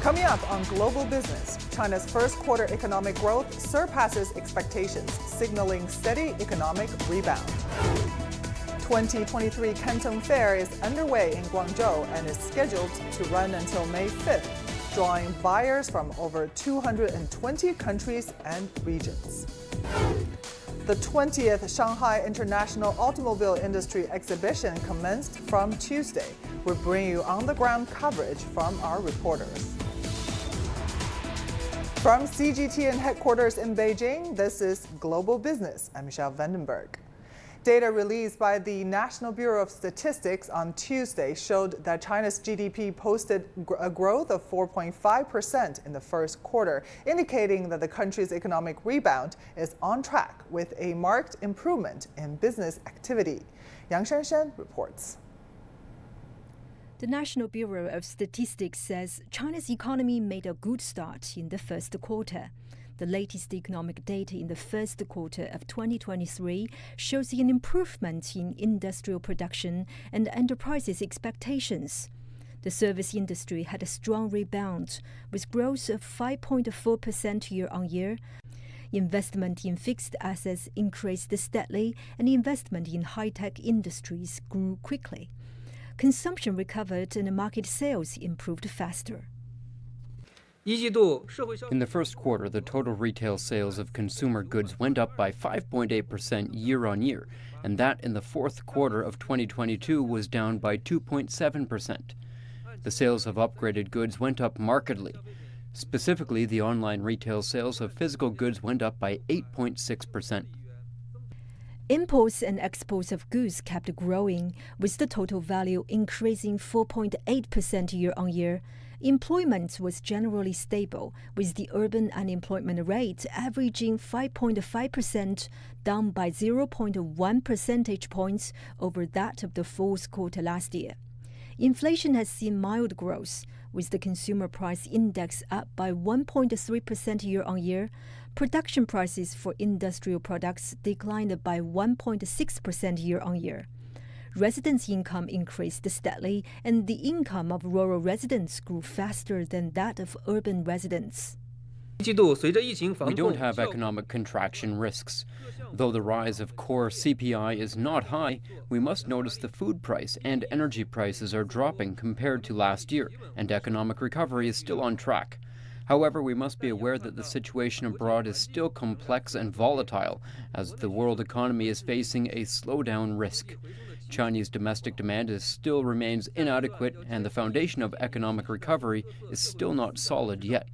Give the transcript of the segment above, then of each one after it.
Coming up on Global Business, China's first quarter economic growth surpasses expectations, signaling steady economic rebound. 2023 Canton Fair is underway in Guangzhou and is scheduled to run until May 5th, drawing buyers from over 220 countries and regions. The 20th Shanghai International Automobile Industry Exhibition commenced from Tuesday. We'll bring you on-the-ground coverage from our reporters. From CGTN headquarters in Beijing, this is Global Business. I'm Michelle Vandenberg. Data released by the National Bureau of Statistics on Tuesday showed that China's GDP posted a growth of 4.5% in the first quarter, indicating that the country's economic rebound is on track with a marked improvement in business activity. Yang Shanshan reports. The National Bureau of Statistics says China's economy made a good start in the first quarter. The latest economic data in the first quarter of 2023 shows an improvement in industrial production and enterprises' expectations. The service industry had a strong rebound, with growth of 5.4% year-on-year. Investment in fixed assets increased steadily, and investment in high-tech industries grew quickly. Consumption recovered and market sales improved faster. In the first quarter, the total retail sales of consumer goods went up by 5.8% year-on-year, and that in the fourth quarter of 2022 was down by 2.7%. The sales of upgraded goods went up markedly. Specifically, the online retail sales of physical goods went up by 8.6%. Imports and exports of goods kept growing, with the total value increasing 4.8% year-on-year. Employment was generally stable, with the urban unemployment rate averaging 5.5%, down by 0.1 percentage points over that of the fourth quarter last year. Inflation has seen mild growth, with the consumer price index up by 1.3% year-on-year. Production prices for industrial products declined by 1.6% year-on-year. Residents' income increased steadily, and the income of rural residents grew faster than that of urban residents. We don't have economic contraction risks. Though the rise of core CPI is not high, we must notice the food price and energy prices are dropping compared to last year, and economic recovery is still on track. However, we must be aware that the situation abroad is still complex and volatile, as the world economy is facing a slowdown risk. Chinese domestic demand still remains inadequate, and the foundation of economic recovery is still not solid yet.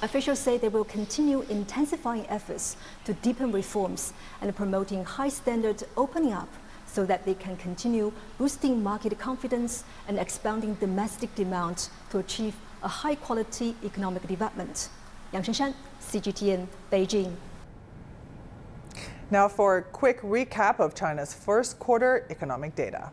Officials say they will continue intensifying efforts to deepen reforms and promoting high-standard opening up so that they can continue boosting market confidence and expanding domestic demand to achieve a high-quality economic development. Yang Shanshan, CGTN, Beijing. Now for a quick recap of China's first quarter economic data.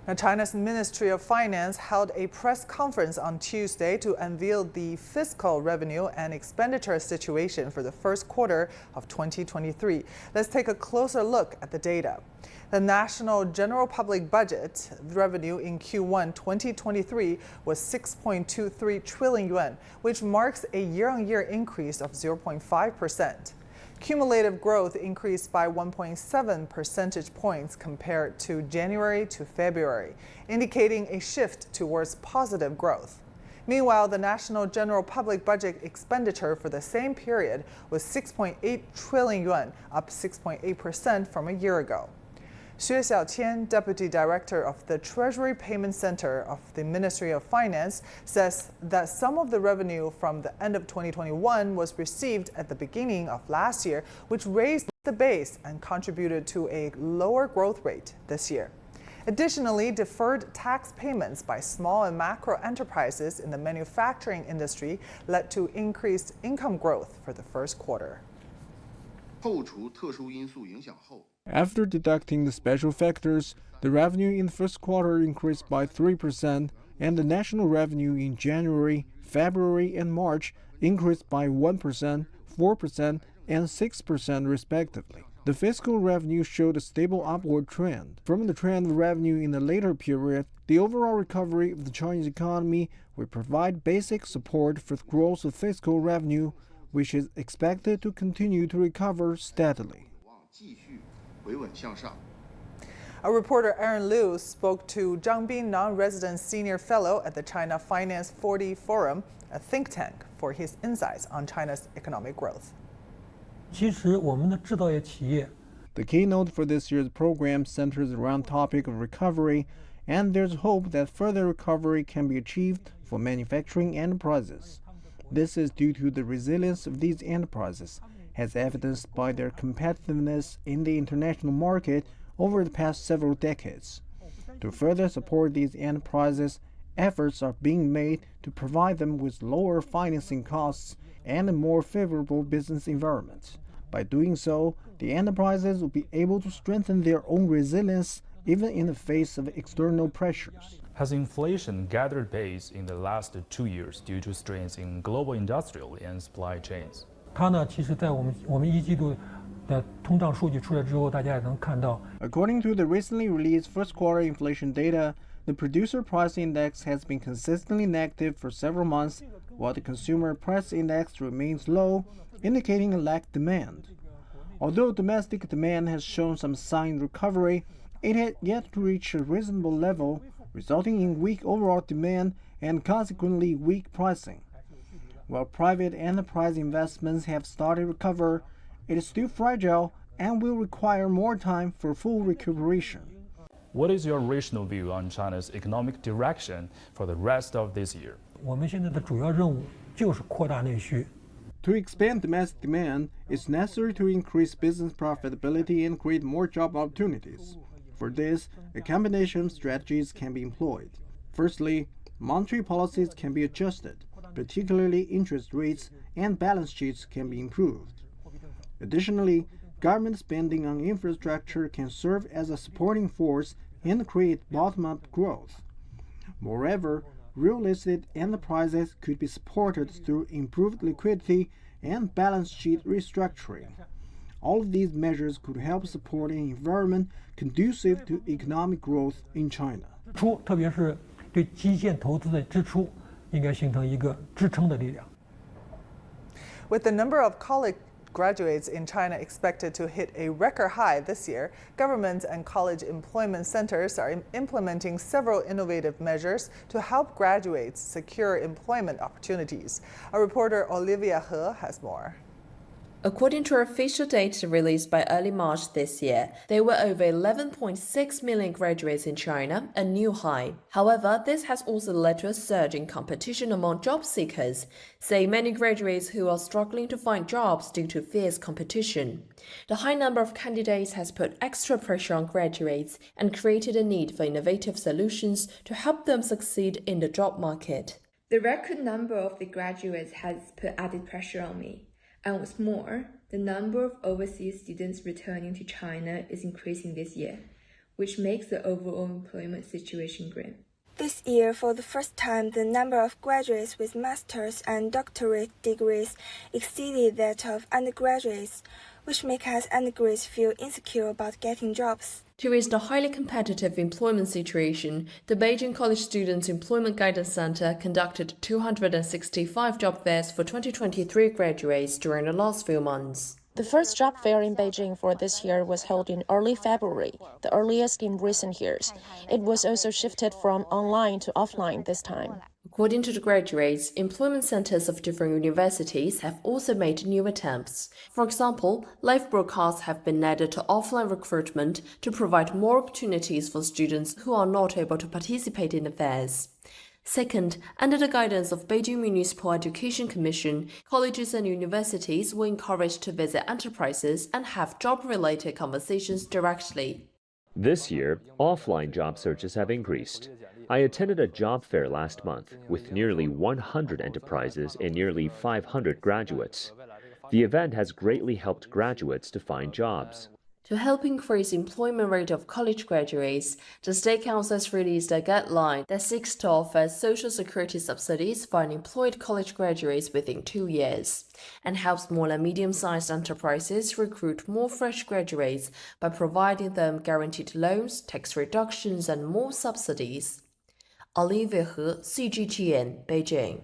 Now, China's Ministry of Finance held a press conference on Tuesday to unveil the fiscal revenue and expenditure situation for the first quarter of 2023. Let's take a closer look at the data. The National General Public Budget revenue in Q1 2023 was 6.23 trillion yuan, which marks a year-on-year increase of 0.5%. Cumulative growth increased by 1.7 percentage points compared to January to February, indicating a shift towards positive growth. Meanwhile, the National General Public Budget expenditure for the same period was 6.8 trillion yuan, up 6.8% from a year ago. Xue Xiaoqian, Deputy Director of the Treasury Payment Center of the Ministry of Finance, says that some of the revenue from the end of 2021 was received at the beginning of last year, which raised the base and contributed to a lower growth rate this year. Additionally, deferred tax payments by small and macro enterprises in the manufacturing industry led to increased income growth for the first quarter. After deducting the special factors, the revenue in the first quarter increased by 3%, and the national revenue in January, February, and March increased by 1%, 4%, and 6% respectively. The fiscal revenue showed a stable upward trend. From the trend of revenue in the later period, the overall recovery of the Chinese economy will provide basic support for the growth of fiscal revenue, which is expected to continue to recover steadily. Our reporter Aaron Liu spoke to Zhang Bin, non-resident senior fellow at the China Finance 40 Forum, a think tank, for his insights on China's economic growth. The keynote for this year's program centers around the topic of recovery, and there's hope that further recovery can be achieved for manufacturing enterprises. This is due to the resilience of these enterprises, as evidenced by their competitiveness in the international market over the past several decades. To further support these enterprises, efforts are being made to provide them with lower financing costs and a more favorable business environment. By doing so, the enterprises will be able to strengthen their own resilience even in the face of external pressures. Has inflation gathered pace in the last 2 years due to strains in global industrial and supply chains? According to the recently released first quarter inflation data, the producer price index has been consistently negative for several months, while the consumer price index remains low, indicating a lack of demand. Although domestic demand has shown some sign of recovery, it had yet to reach a reasonable level, resulting in weak overall demand and consequently weak pricing. While private enterprise investments have started to recover, it is still fragile and will require more time for full recuperation. What is your regional view on China's economic direction for the rest of this year? To expand domestic demand, it's necessary to increase business profitability and create more job opportunities. For this, a combination of strategies can be employed. Firstly, monetary policies can be adjusted, particularly interest rates, and balance sheets can be improved. Additionally, government spending on infrastructure can serve as a supporting force and create bottom-up growth. Moreover, real estate enterprises could be supported through improved liquidity and balance sheet restructuring. All of these measures could help support an environment conducive to economic growth in China. With the number of college graduates in China expected to hit a record high this year, government and college employment centers are implementing several innovative measures to help graduates secure employment opportunities. Our reporter Olivia He has more. According to official data released by early March this year, there were over 11.6 million graduates in China, a new high. However, this has also led to a surge in competition among job seekers, saying many graduates who are struggling to find jobs due to fierce competition. The high number of candidates has put extra pressure on graduates and created a need for innovative solutions to help them succeed in the job market. The record number of the graduates has put added pressure on me. And what's more, the number of overseas students returning to China is increasing this year, which makes the overall employment situation grim. This year, for the first time, the number of graduates with master's and doctorate degrees exceeded that of undergraduates, which makes us undergraduates feel insecure about getting jobs. To ease the highly competitive employment situation, the Beijing College Students Employment Guidance Center conducted 265 job fairs for 2023 graduates during the last few months. The first job fair in Beijing for this year was held in early February, the earliest in recent years. It was also shifted from online to offline this time. According to the graduates, employment centers of different universities have also made new attempts. For example, live broadcasts have been added to offline recruitment to provide more opportunities for students who are not able to participate in the fairs. Second, under the guidance of Beijing Municipal Education Commission, colleges and universities were encouraged to visit enterprises and have job-related conversations directly. This year, offline job searches have increased. I attended a job fair last month with nearly 100 enterprises and nearly 500 graduates. The event has greatly helped graduates to find jobs. To help increase employment rate of college graduates, the State Council has released a guideline that seeks to offer Social Security subsidies for unemployed college graduates within 2 years, and helps small and medium-sized enterprises recruit more fresh graduates by providing them guaranteed loans, tax reductions, and more subsidies. Olivia He, CGTN, Beijing.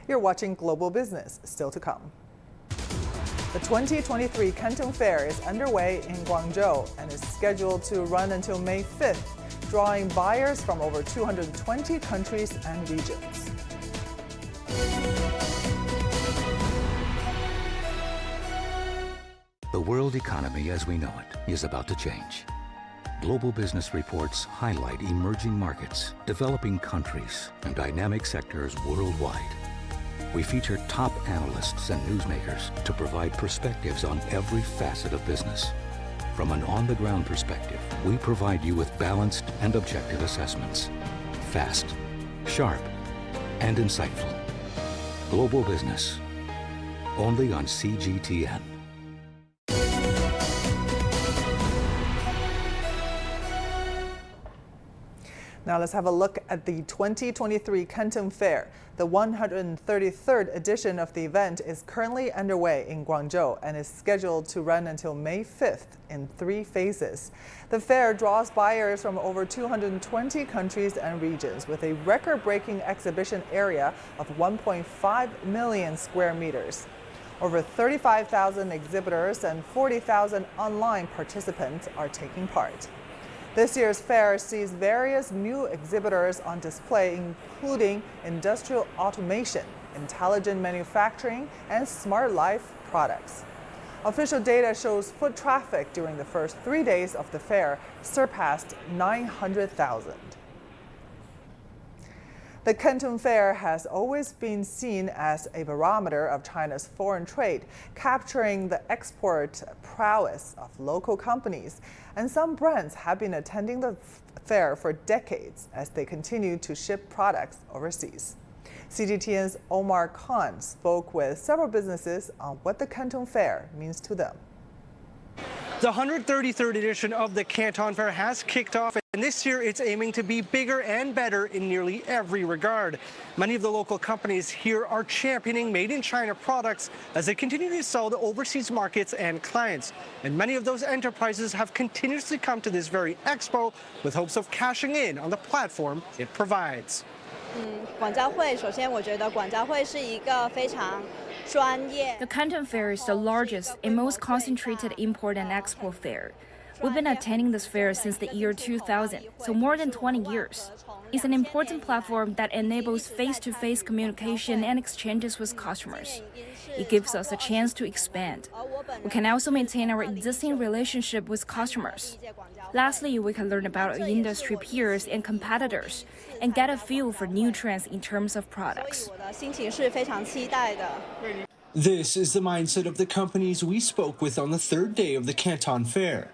You're watching Global Business, still to come. The 2023 Canton Fair is underway in Guangzhou and is scheduled to run until May 5th, drawing buyers from over 220 countries and regions. The world economy as we know it is about to change. Global business reports highlight emerging markets, developing countries, and dynamic sectors worldwide. We feature top analysts and newsmakers to provide perspectives on every facet of business. From an on-the-ground perspective, we provide you with balanced and objective assessments. Fast, sharp, and insightful. Global Business, only on CGTN. Now let's have a look at the 2023 Canton Fair. The 133rd edition of the event is currently underway in Guangzhou and is scheduled to run until May 5th in 3 phases. The fair draws buyers from over 220 countries and regions with a record-breaking exhibition area of 1.5 million square meters. Over 35,000 exhibitors and 40,000 online participants are taking part. This year's fair sees various new exhibitors on display, including industrial automation, intelligent manufacturing, and smart life products. Official data shows foot traffic during the first 3 days of the fair surpassed 900,000. The Canton Fair has always been seen as a barometer of China's foreign trade, capturing the export prowess of local companies. And some brands have been attending the fair for decades as they continue to ship products overseas. CGTN's Omar Khan spoke with several businesses on what the Canton Fair means to them. The 133rd edition of the Canton Fair has kicked off, and this year it's aiming to be bigger and better in nearly every regard. Many of the local companies here are championing made-in-China products as they continue to sell to overseas markets and clients. And many of those enterprises have continuously come to this very expo with hopes of cashing in on the platform it provides. The Canton Fair is the largest and most concentrated import and export fair. We've been attending this fair since the year 2000, so more than 20 years. It's an important platform that enables face-to-face communication and exchanges with customers. It gives us a chance to expand. We can also maintain our existing relationship with customers. Lastly, we can learn about our industry peers and competitors and get a feel for new trends in terms of products. This is the mindset of the companies we spoke with on the 3rd day of the Canton Fair.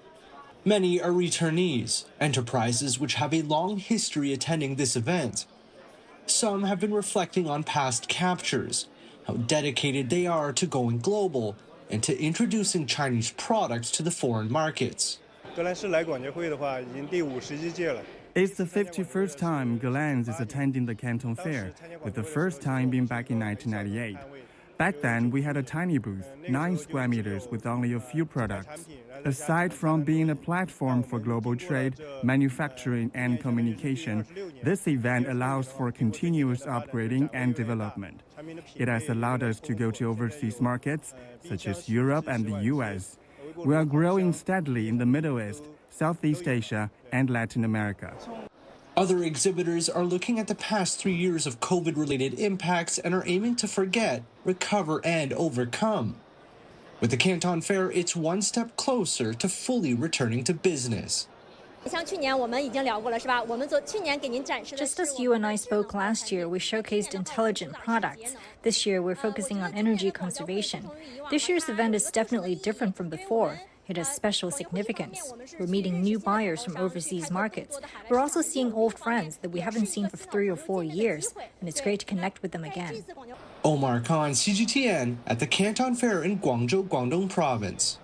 Many are returnees, enterprises which have a long history attending this event. Some have been reflecting on past captures, how dedicated they are to going global and to introducing Chinese products to the foreign markets. It's the 51st time Galans is attending the Canton Fair, with the first time being back in 1998. Back then, we had a tiny booth, 9 square meters with only a few products. Aside from being a platform for global trade, manufacturing, and communication, this event allows for continuous upgrading and development. It has allowed us to go to overseas markets, such as Europe and the US. We are growing steadily in the Middle East, Southeast Asia, and Latin America. Other exhibitors are looking at the past 3 years of COVID-related impacts and are aiming to forget, recover, and overcome. With the Canton Fair, it's one step closer to fully returning to business. Just as you and I spoke last year, we showcased intelligent products. This year, we're focusing on energy conservation. This year's event is definitely different from before. It has special significance. We're meeting new buyers from overseas markets. We're also seeing old friends that we haven't seen for 3 or 4 years, and it's great to connect with them again. Omar Khan, CGTN, at the Canton Fair in Guangzhou, Guangdong Province.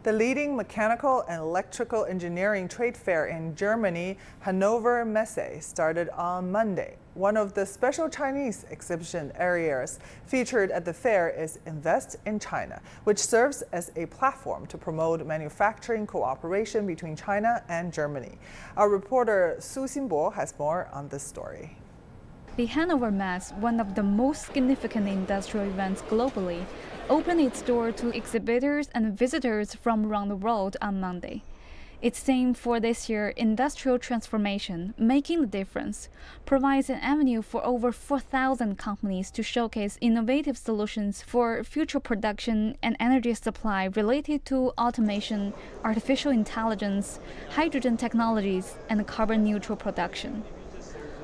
The leading mechanical and electrical engineering trade fair in Germany, Hannover Messe, started on Monday. One of the special Chinese exhibition areas featured at the fair is Invest in China, which serves as a platform to promote manufacturing cooperation between China and Germany. Our reporter Su Xinbo has more on this story. The Hannover Messe, one of the most significant industrial events globally, opened its door to exhibitors and visitors from around the world on Monday. Its theme for this year, Industrial Transformation, Making the Difference, provides an avenue for over 4,000 companies to showcase innovative solutions for future production and energy supply related to automation, artificial intelligence, hydrogen technologies, and carbon-neutral production.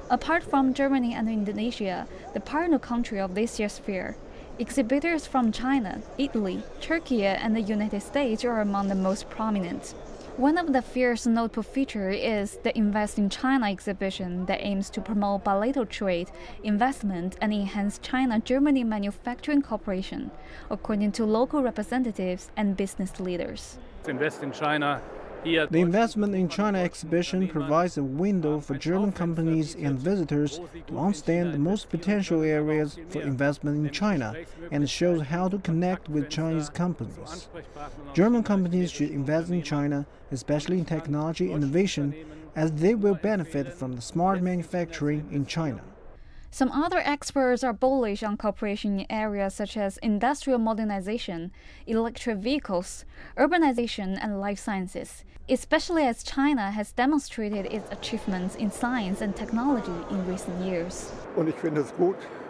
Apart from Germany and Indonesia, the partner country of this year's fair, exhibitors from China, Italy, Turkey, and the United States are among the most prominent. One of the fair's notable features is the Invest in China exhibition that aims to promote bilateral trade, investment, and enhance China-Germany manufacturing cooperation, according to local representatives and business leaders. Invest in China. The Investment in China exhibition provides a window for German companies and visitors to understand the most potential areas for investment in China and shows how to connect with Chinese companies. German companies should invest in China, especially in technology innovation, as they will benefit from the smart manufacturing in China. Some other experts are bullish on cooperation in areas such as industrial modernization, electric vehicles, urbanization, and life sciences, especially as China has demonstrated its achievements in science and technology in recent years.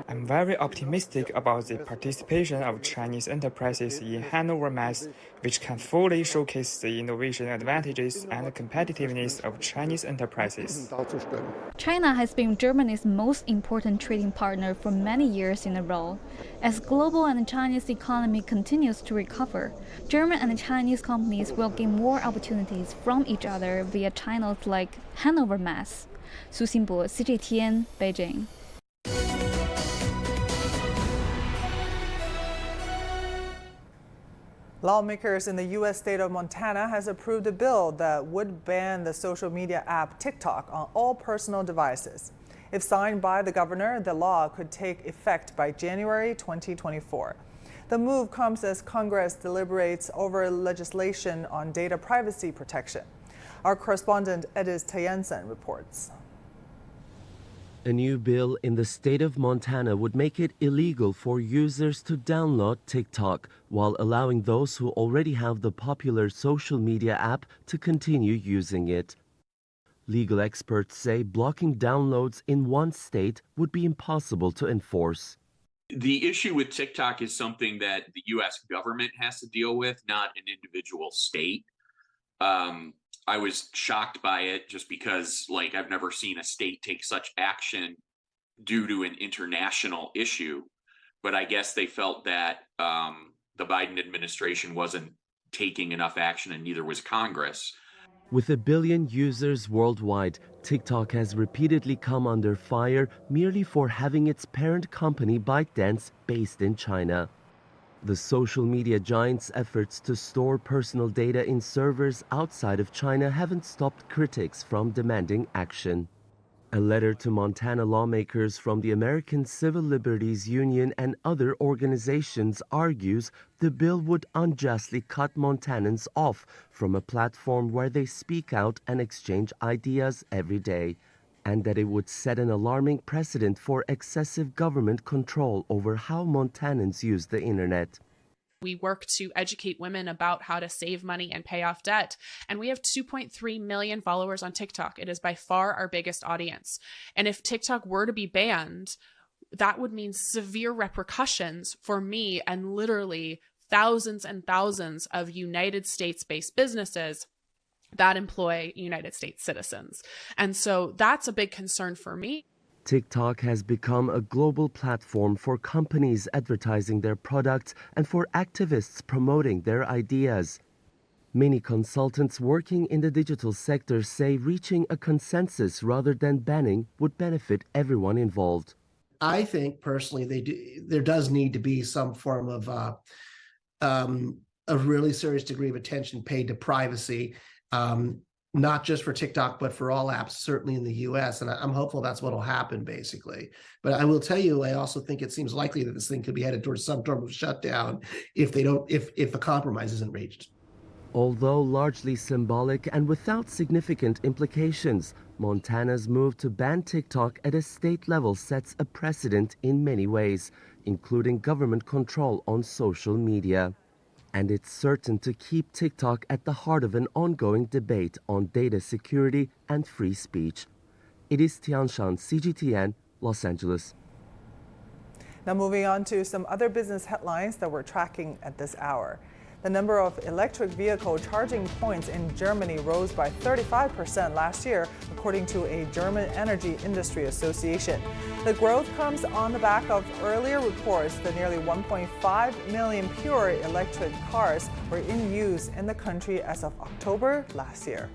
I'm very optimistic about the participation of Chinese enterprises in Hannover Messe, which can fully showcase the innovation advantages and competitiveness of Chinese enterprises. China has been Germany's most important trading partner for many years in a row. As global and Chinese economy continues to recover, German and Chinese companies will gain more opportunities from each other via channels like Hannover Messe. Su Xinbo, CGTN, Beijing. Lawmakers in the U.S. state of Montana has approved a bill that would ban the social media app TikTok on all personal devices. If signed by the governor, the law could take effect by January 2024. The move comes as Congress deliberates over legislation on data privacy protection. Our correspondent Edis Tayansan reports. A new bill in the state of Montana would make it illegal for users to download TikTok, while allowing those who already have the popular social media app to continue using it. Legal experts say blocking downloads in one state would be impossible to enforce. The issue with TikTok is something that the U.S. government has to deal with, not an individual state. I was shocked by it just because, I've never seen a state take such action due to an international issue. But I guess they felt that the Biden administration wasn't taking enough action, and neither was Congress. With 1 billion users worldwide, TikTok has repeatedly come under fire merely for having its parent company ByteDance based in China. The social media giant's efforts to store personal data in servers outside of China haven't stopped critics from demanding action. A letter to Montana lawmakers from the American Civil Liberties Union and other organizations argues the bill would unjustly cut Montanans off from a platform where they speak out and exchange ideas every day, and that it would set an alarming precedent for excessive government control over how Montanans use the internet. We work to educate women about how to save money and pay off debt. And we have 2.3 million followers on TikTok. It is by far our biggest audience. And if TikTok were to be banned, that would mean severe repercussions for me and literally thousands and thousands of United States-based businesses that employ United States citizens. And so that's a big concern for me. TikTok has become a global platform for companies advertising their products and for activists promoting their ideas. Many consultants working in the digital sector say reaching a consensus rather than banning would benefit everyone involved. I think personally there does need to be some form of a really serious degree of attention paid to privacy, not just for TikTok, but for all apps, certainly in the US. And I'm hopeful that's what will happen, basically. But I will tell you, I also think it seems likely that this thing could be headed towards some form of shutdown if a compromise isn't reached. Although largely symbolic and without significant implications, Montana's move to ban TikTok at a state level sets a precedent in many ways, including government control on social media. And it's certain to keep TikTok at the heart of an ongoing debate on data security and free speech. It is Tianshan, CGTN, Los Angeles. Now moving on to some other business headlines that we're tracking at this hour. The number of electric vehicle charging points in Germany rose by 35% last year, according to a German Energy Industry Association. The growth comes on the back of earlier reports that nearly 1.5 million pure electric cars were in use in the country as of October last year.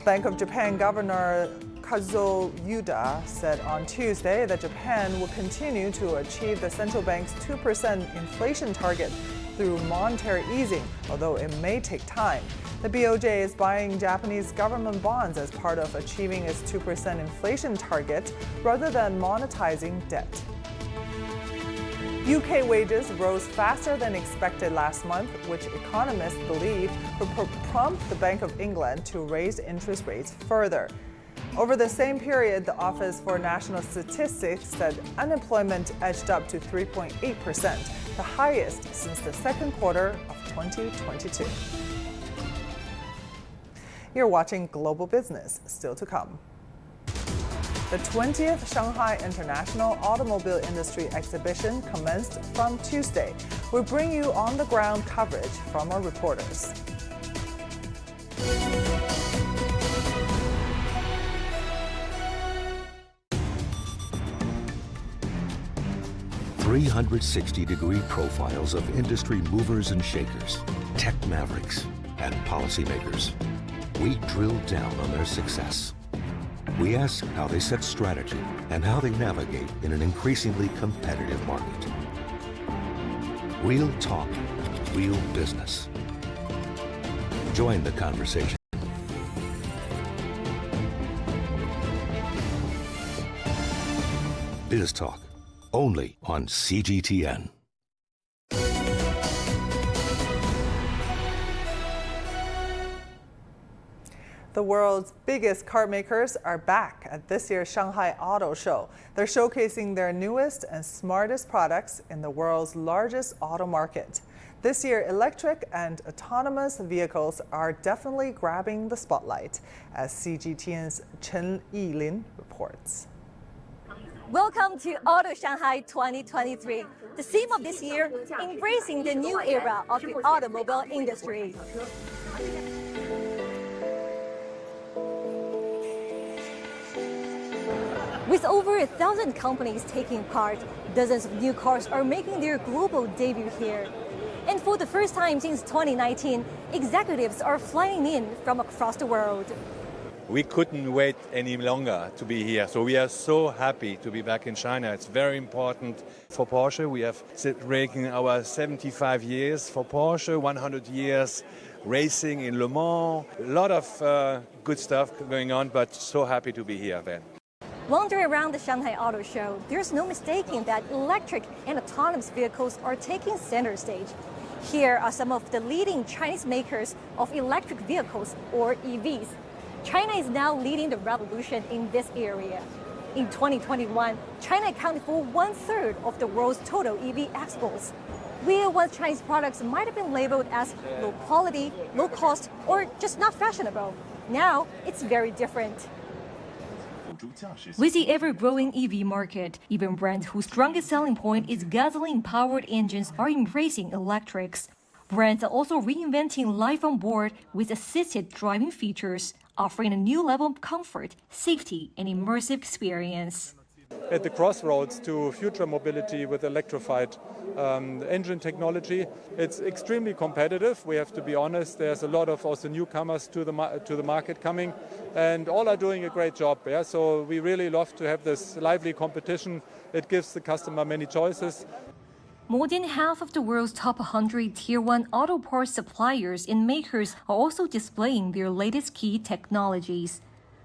Bank of Japan Governor Kazuo Uda said on Tuesday that Japan will continue to achieve the central bank's 2% inflation target through monetary easing, although it may take time. The BOJ is buying Japanese government bonds as part of achieving its 2% inflation target rather than monetizing debt. UK wages rose faster than expected last month, which economists believe will prompt the Bank of England to raise interest rates further. Over the same period, the Office for National Statistics said unemployment edged up to 3.8%, the highest since the second quarter of 2022. You're watching Global Business, still to come. The 20th Shanghai International Automobile Industry Exhibition commenced from Tuesday. We'll bring you on-the-ground coverage from our reporters. 360-degree profiles of industry movers and shakers, tech mavericks, and policymakers. We drill down on their success. We ask how they set strategy and how they navigate in an increasingly competitive market. Real talk, real business. Join the conversation. Biz Talk, only on CGTN. The world's biggest car makers are back at this year's Shanghai Auto Show. They're showcasing their newest and smartest products in the world's largest auto market. This year, electric and autonomous vehicles are definitely grabbing the spotlight, as CGTN's Chen Yilin reports. Welcome to Auto Shanghai 2023. The theme of this year, embracing the new era of the automobile industry. With over 1,000 companies taking part, dozens of new cars are making their global debut here. And for the first time since 2019, executives are flying in from across the world. We couldn't wait any longer to be here. So we are so happy to be back in China. It's very important for Porsche. We have celebrating our 75 years for Porsche, 100 years racing in Le Mans. A lot of good stuff going on, but so happy to be here then. Wandering around the Shanghai Auto Show, there's no mistaking that electric and autonomous vehicles are taking center stage. Here are some of the leading Chinese makers of electric vehicles, or EVs. China is now leading the revolution in this area. In 2021, China accounted for 1/3 of the world's total EV exports. Where once Chinese products might have been labeled as low quality, low cost, or just not fashionable, now it's very different. With the ever-growing EV market, even brands whose strongest selling point is gasoline-powered engines are embracing electrics. Brands are also reinventing life on board with assisted driving features. offering a new level of comfort, safety, and immersive experience. At the crossroads to future mobility with electrified engine technology, it's extremely competitive. We have to be honest. There's a lot of also newcomers to the market coming, and all are doing a great job. Yeah? So we really love to have this lively competition. It gives the customer many choices. More than half of the world's top 100 Tier 1 auto parts suppliers and makers are also displaying their latest key technologies.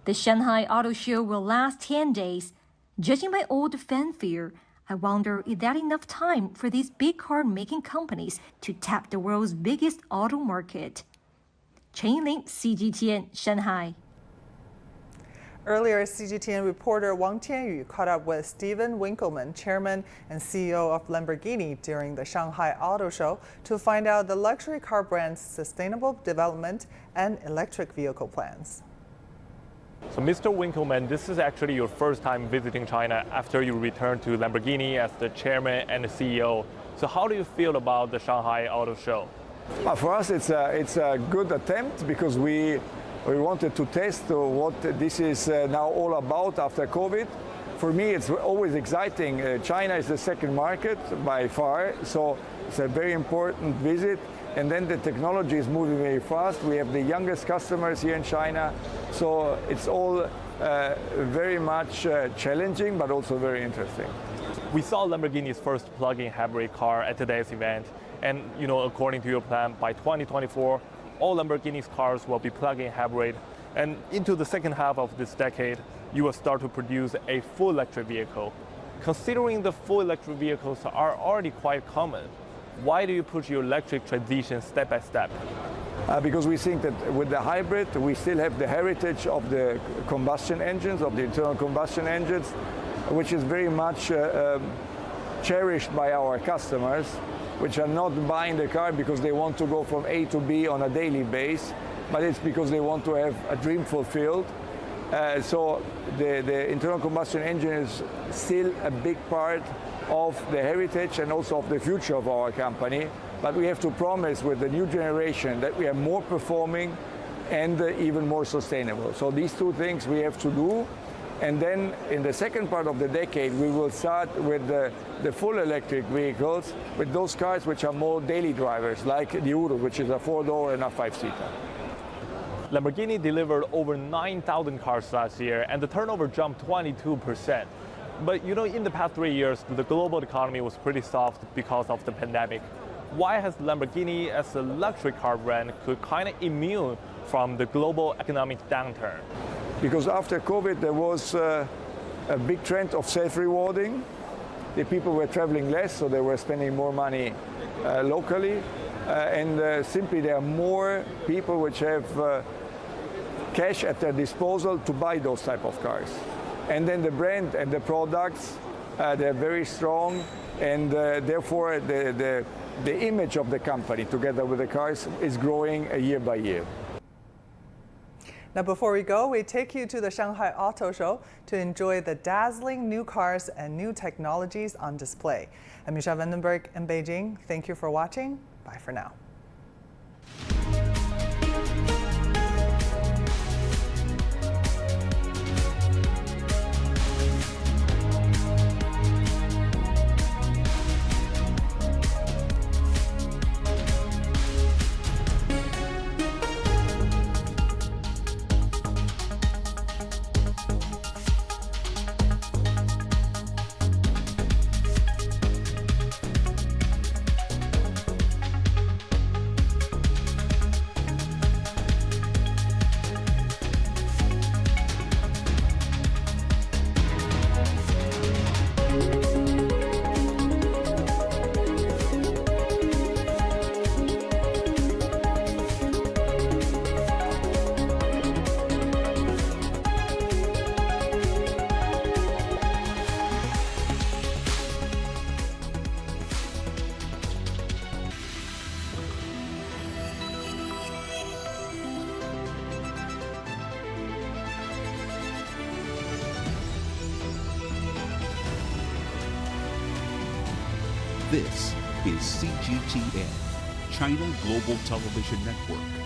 The Shanghai Auto Show will last 10 days. Judging by all the fanfare, I wonder, is that enough time for these big car-making companies to tap the world's biggest auto market? Chen Yingling, CGTN, Shanghai. Earlier, CGTN reporter Wang Tianyu caught up with Steven Winkelmann, chairman and CEO of Lamborghini, during the Shanghai Auto Show to find out the luxury car brand's sustainable development and electric vehicle plans. So, Mr. Winkelmann, this is actually your first time visiting China after you returned to Lamborghini as the chairman and the CEO. So how do you feel about the Shanghai Auto Show? For us, it's a good attempt because we wanted to test what this is now all about after COVID. For me, it's always exciting. China is the second market by far, so it's a very important visit. And then the technology is moving very fast. We have the youngest customers here in China, so it's all very much challenging, but also very interesting. We saw Lamborghini's first plug-in hybrid car at today's event, and according to your plan, by 2024, all Lamborghini's cars will be plug-in hybrid, and into the second half of this decade, you will start to produce a full electric vehicle. Considering the full electric vehicles are already quite common, why do you push your electric transition step by step? Because we think that with the hybrid, we still have the heritage of the combustion engines, of the internal combustion engines, which is very much cherished by our customers, which are not buying the car because they want to go from A to B on a daily basis, but it's because they want to have a dream fulfilled. So the internal combustion engine is still a big part of the heritage and also of the future of our company. But we have to promise with the new generation that we are more performing and even more sustainable. So these two things we have to do. And then in the second part of the decade, we will start with the full electric vehicles, with those cars which are more daily drivers, like the Urus, which is a 4-door and a 5-seater. Lamborghini delivered over 9,000 cars last year, and the turnover jumped 22%. But in the past 3 years, the global economy was pretty soft because of the pandemic. Why has Lamborghini, as a luxury car brand, could kind of immune from the global economic downturn? Because after COVID, there was a big trend of self-rewarding. The people were traveling less, so they were spending more money locally. And simply there are more people which have cash at their disposal to buy those type of cars. And then the brand and the products, they're very strong, and therefore the image of the company together with the cars is growing year by year. Now, before we go, we take you to the Shanghai Auto Show to enjoy the dazzling new cars and new technologies on display. I'm Misha Vandenberg in Beijing. Thank you for watching. Bye for now. This is CGTN, China Global Television Network.